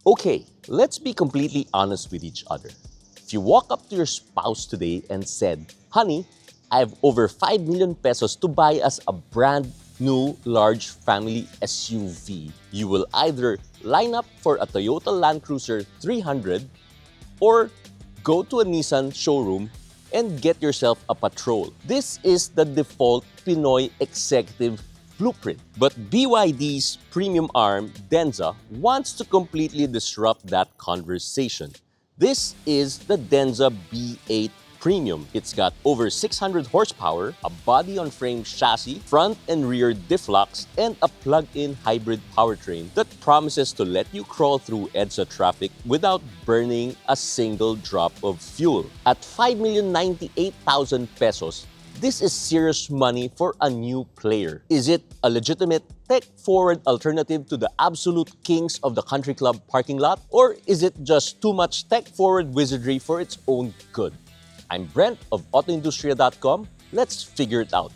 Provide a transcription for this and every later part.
Okay, let's be completely honest with each other. If you walk up to your spouse today and said, "Honey, I have over 5 million pesos to buy us a brand new large family SUV," you will either line up for a Toyota Land Cruiser 300 or go to a Nissan showroom and get yourself a Patrol. This is the default Pinoy executive blueprint. But BYD's premium arm, Denza, wants to completely disrupt that conversation. This is the Denza B8 Premium. It's got over 600 horsepower, a body-on-frame chassis, front and rear diff locks, and a plug-in hybrid powertrain that promises to let you crawl through EDSA traffic without burning a single drop of fuel. At 5,098,000 pesos, this is serious money for a new player. Is it a legitimate tech-forward alternative to the absolute kings of the country club parking lot? Or is it just too much tech-forward wizardry for its own good? I'm Brent of AutoIndustriya.com. Let's figure it out.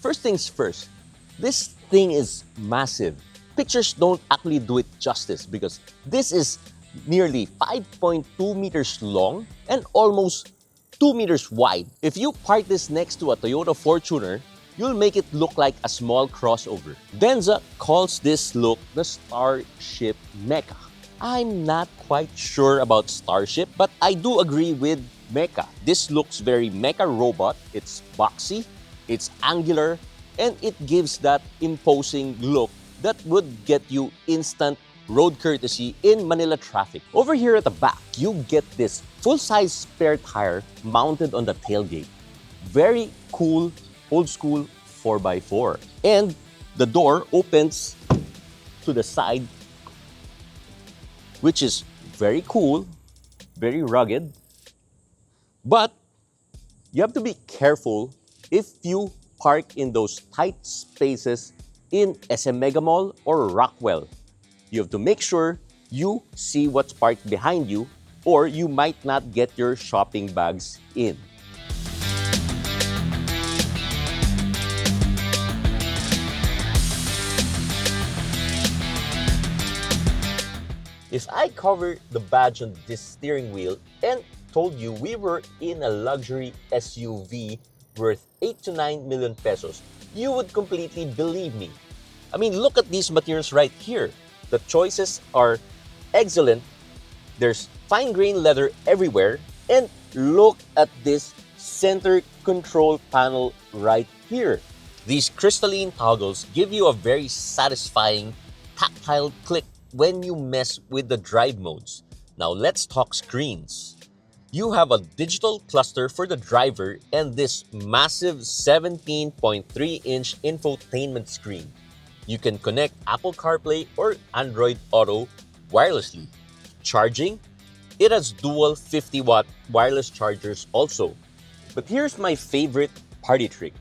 First things first, this thing is massive. Pictures don't actually do it justice because this is nearly 5.2 meters long and almost 2 meters wide. If you park this next to a Toyota Fortuner, you'll make it look like a small crossover. Denza calls this look the Starship Mecha. I'm not quite sure about Starship, but I do agree with Mecha. This looks very Mecha robot. It's boxy, it's angular, and it gives that imposing look that would get you instant road courtesy in Manila traffic. Over here at the back, you get this full-size spare tire mounted on the tailgate. Very cool, old-school 4x4. And the door opens to the side, which is very cool, very rugged. But you have to be careful if you park in those tight spaces in SM Mega Mall or Rockwell. You have to make sure you see what's parked behind you, or you might not get your shopping bags in. If I cover the badge on this steering wheel and told you we were in a luxury SUV worth 8 to 9 million pesos, you would completely believe me. I mean, look at these materials right here. The choices are excellent. There's fine-grained leather everywhere. And look at this center control panel right here. These crystalline toggles give you a very satisfying tactile click when you mess with the drive modes. Now let's talk screens. You have a digital cluster for the driver and this massive 17.3-inch infotainment screen. You can connect Apple CarPlay or Android Auto wirelessly. Charging, it has dual 50-watt wireless chargers also. But here's my favorite party trick.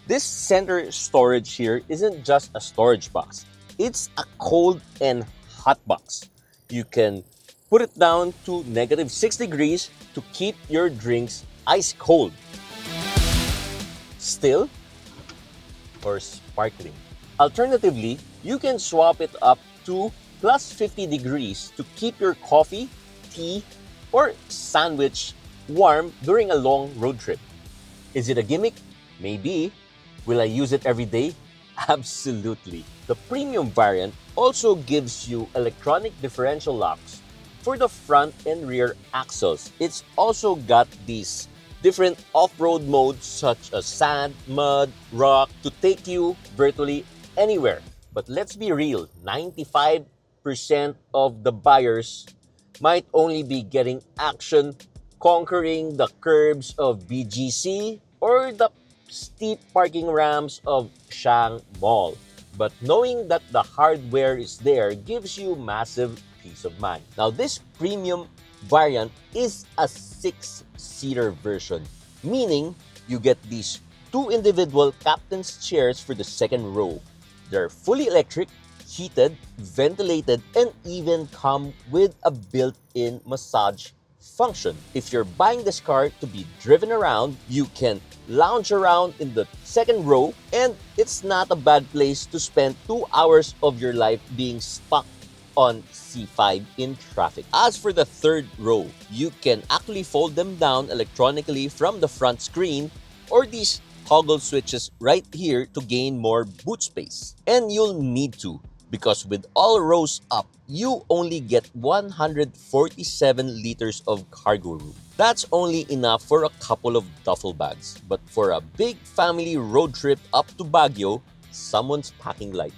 This center storage here isn't just a storage box. It's a cold and hot box. You can put it down to -6 degrees to keep your drinks ice cold. Still or sparkling. Alternatively, you can swap it up to +50 degrees to keep your coffee, tea, or sandwich warm during a long road trip. Is it a gimmick? Maybe. Will I use it every day? Absolutely. The premium variant also gives you electronic differential locks for the front and rear axles. It's also got these different off-road modes such as sand, mud, rock to take you virtually anywhere. But let's be real, 95% of the buyers might only be getting action conquering the curbs of BGC or the steep parking ramps of Shang Mall. But knowing that the hardware is there gives you massive peace of mind. Now, this premium variant is a 6-seater version, meaning you get these 2 individual captain's chairs for the second row. They're fully electric, heated, ventilated, and even come with a built-in massage function. If you're buying this car to be driven around, you can lounge around in the second row, and it's not a bad place to spend 2 hours of your life being stuck on C5 in traffic. As for the third row, you can actually fold them down electronically from the front screen, or these toggle switches right here to gain more boot space. And you'll need to, because with all rows up, you only get 147 liters of cargo room. That's only enough for a couple of duffel bags. But for a big family road trip up to Baguio, someone's packing light.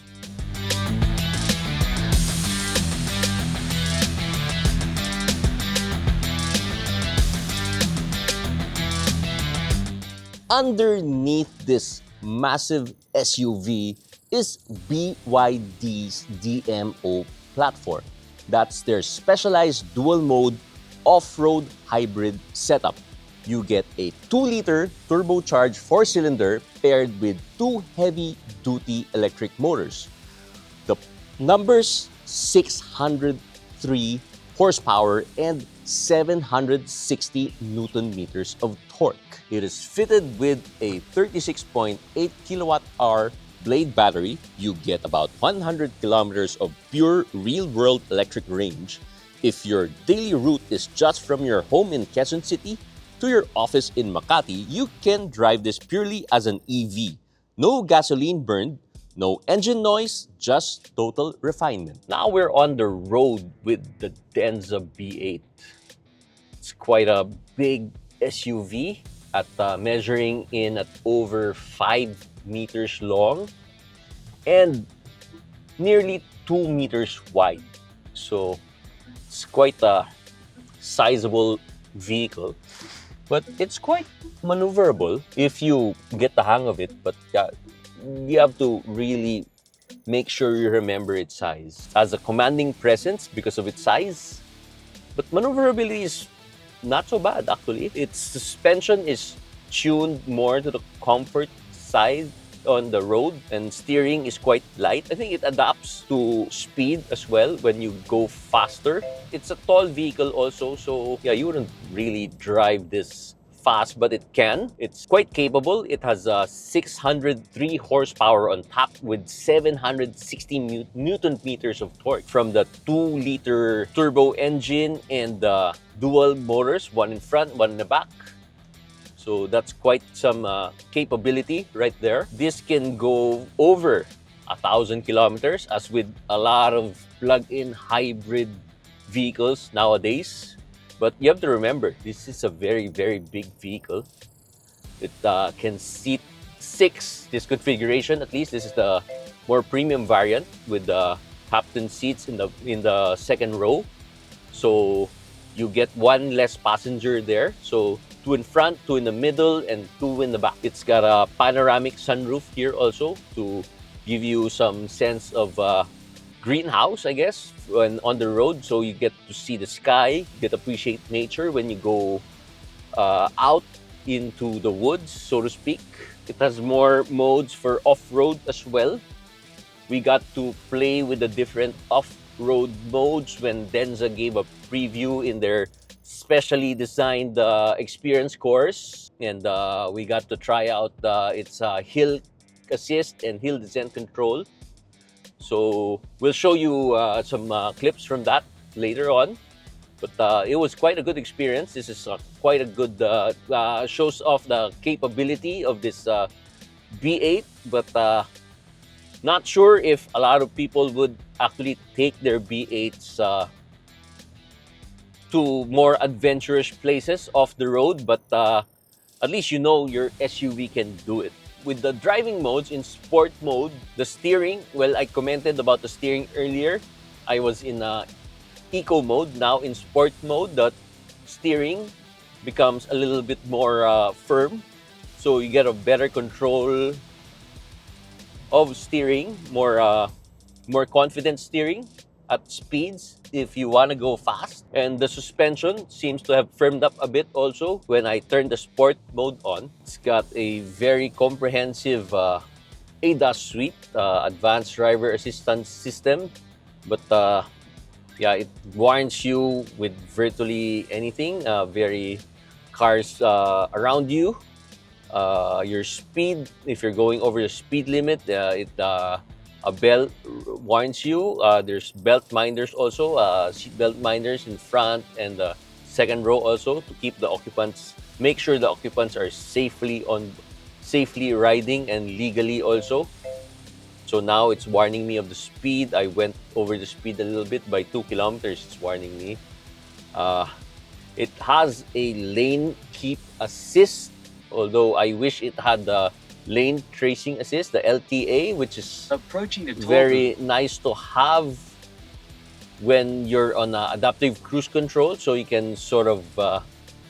Underneath this massive SUV is BYD's DMO platform. That's their specialized dual-mode off-road hybrid setup. You get a 2-liter turbocharged 4-cylinder paired with 2 heavy-duty electric motors. The numbers 603 horsepower and 760 Newton meters of torque. It is fitted with a 36.8 kilowatt-hour blade battery. You get about 100 kilometers of pure real-world electric range. If your daily route is just from your home in Quezon City to your office in Makati, you can drive this purely as an EV. No gasoline burned, no engine noise, just total refinement. Now we're on the road with the Denza B8. It's quite a big SUV at measuring in at over 5 meters long and nearly 2 meters wide. So it's quite a sizable vehicle, but it's quite maneuverable if you get the hang of it. But yeah, you have to really make sure you remember its size. It has a commanding presence because of its size, but maneuverability is not so bad actually. Its suspension is tuned more to the comfort side on the road, and steering is quite light. I think it adapts to speed as well when you go faster. It's a tall vehicle also, so yeah, you wouldn't really drive this fast, but it can. It's quite capable. It has 603 horsepower on top with 760 Newton meters of torque from the 2-liter turbo engine and the dual motors, one in front, one in the back. So that's quite some capability right there. This can go over 1,000 kilometers, as with a lot of plug-in hybrid vehicles nowadays. But you have to remember, this is a very, very big vehicle. It can seat 6, this configuration at least. This is the more premium variant with the captain seats in the second row. So you get 1 less passenger there. So 2 in front, 2 in the middle, and 2 in the back. It's got a panoramic sunroof here also to give you some sense of greenhouse, I guess, when on the road. So you get to see the sky, get to appreciate nature when you go out into the woods, so to speak. It has more modes for off-road as well. We got to play with the different off-road modes when Denza gave a preview in their specially designed experience course, and we got to try out its hill assist and hill descent control. So we'll show you some clips from that later on. But it was quite a good experience. This is quite a good, shows off the capability of this B8. But not sure if a lot of people would actually take their B8s to more adventurous places off the road. But at least you know your SUV can do it. With the driving modes, in sport mode, the steering, well, I commented about the steering earlier. I was in eco mode. Now in sport mode, the steering becomes a little bit more firm. So you get a better control of steering, more confident steering at speeds if you want to go fast. And the suspension seems to have firmed up a bit also when I turned the sport mode on. It's got a very comprehensive ADAS suite, advanced driver assistance system. But Yeah, it warns you with virtually anything, very cars around you, your speed. If you're going over the speed limit, a bell warns you. There's belt minders also, seat belt minders in front and the second row also to keep the occupants, make sure the occupants are safely riding and legally also. So now it's warning me of the speed. I went over the speed a little bit by 2 kilometers. It's warning me. Uh, it has a lane keep assist, although I wish it had the lane tracing assist, the LTA, which is Approaching the very nice to have when you're on adaptive cruise control. So you can sort of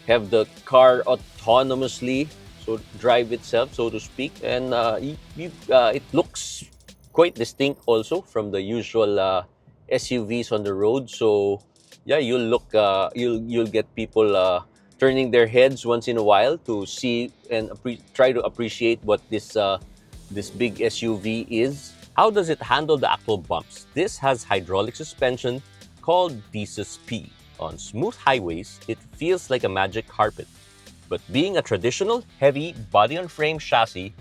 have the car autonomously so drive itself, so to speak, and it looks quite distinct also from the usual SUVs on the road. So yeah, you'll get people turning their heads once in a while to see and try to appreciate what this big SUV is. How does it handle the actual bumps? This has hydraulic suspension called Thesis P. On smooth highways, it feels like a magic carpet. But being a traditional heavy body-on-frame chassis,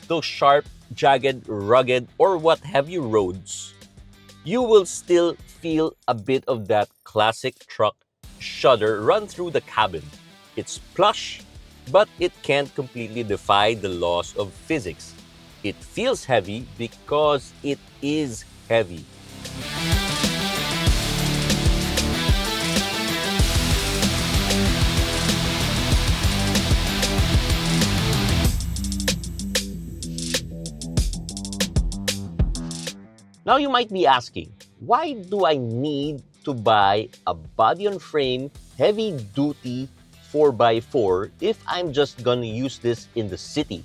those sharp, jagged, rugged, or what have you roads, you will still feel a bit of that classic truck shudder run through the cabin. It's plush, but it can't completely defy the laws of physics. It feels heavy because it is heavy. Now you might be asking, why do I need to buy a body-on-frame, heavy-duty 4x4 if I'm just gonna use this in the city?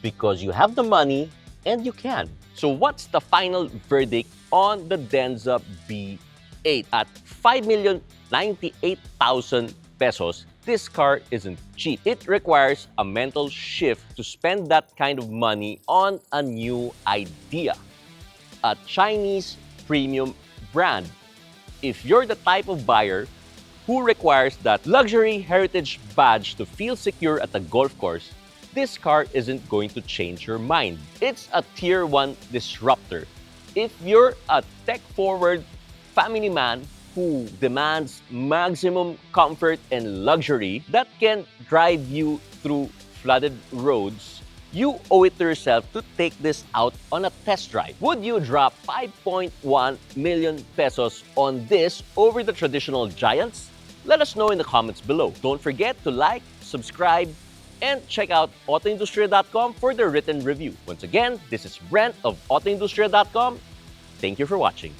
Because you have the money and you can. So what's the final verdict on the Denza B8? At 5,098,000 pesos, this car isn't cheap. It requires a mental shift to spend that kind of money on a new idea. A Chinese premium brand. If you're the type of buyer who requires that luxury heritage badge to feel secure at a golf course, this car isn't going to change your mind. It's a tier 1 disruptor. If you're a tech-forward family man who demands maximum comfort and luxury that can drive you through flooded roads, you owe it to yourself to take this out on a test drive. Would you drop 5.1 million pesos on this over the traditional giants? Let us know in the comments below. Don't forget to like, subscribe, and check out AutoIndustriya.com for the written review. Once again, this is Brent of AutoIndustriya.com. Thank you for watching.